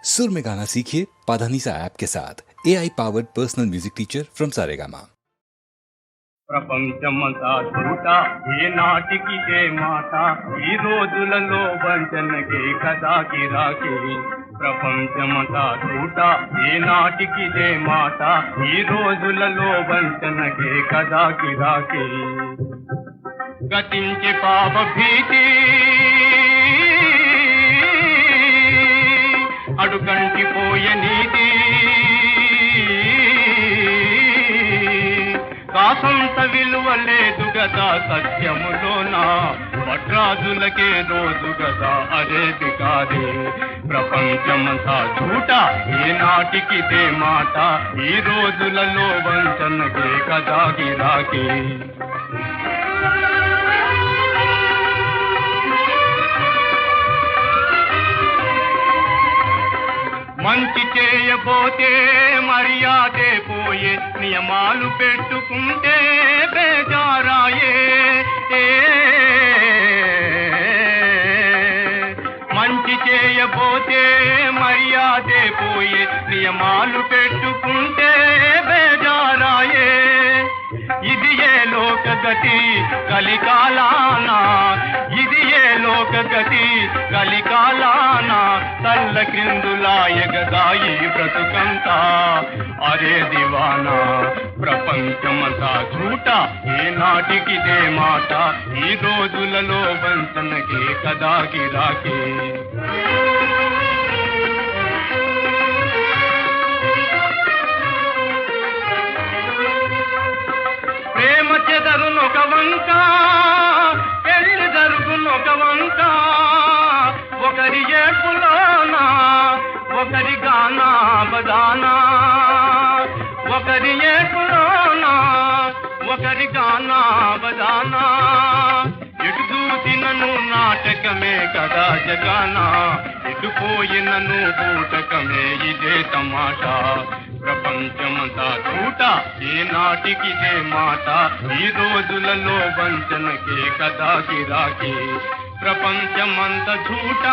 सुर में गाना सीखिए पाधानीसा ऐप के साथ AI powered personal music teacher from Saregama. ప్రపంచమంతా చూట ఏ నాటికి మాట ఈ రోజులలో వంచనకే కదా గిరాకీ. ప్రపంచమంతా చూట ఏ నాటికి మాట ఈ రోజులలో వంచనకే కదా గిరాకీ. గతించి పాప భీతి అడుగంటి పోయే నీతి కాసంత విలువ లేదు గదా సత్యములోన భట్రాజులకే రోజు గదా అదేది కాదే. ప్రపంచమంతా చూట ఏ నాటికిదే మాట ఈ రోజులలో వంచనకే కదా గిరాకీ. మంచి చేయబోతే మర్యాదే పోయే నియమాలు పెట్టుకుంటే బేజారాయే. మంచి చేయబోతే మర్యాదే పోయే నియమాలు పెట్టుకుంటే బేజారాయే. ఇది ఏ లోకగతి కలికాలానా, ఇది ఏ లోకగతి కలికాలానా తల్ల క్రిందులాయగదాయి బ్రతుకంతా అరే దివానా. ప్రపంచమంతా చూట ఏ నాటికిదే మాట ఈ రోజులలో వంచనకే కదా గిరాకీ. ప్రేమ చెదరునొక వంక పెళ్లి జరుగునొక వంక ఒకరి ఏపులోనా ఒకరి గానా బదానా. ఒకరి ఏపులోనా ఒకరి గానా బదానా. ఎటు చూసినను నాటకమే కదా జగానా, ఎటు పోయినను బూటకమే ఇదే తమాషా. ప్రపంచమంతా చూట ఏ నాటికిదే మాట ఈ రోజులలో వంచనకే కదా గిరాకీ. ప్రపంచమంతా చూట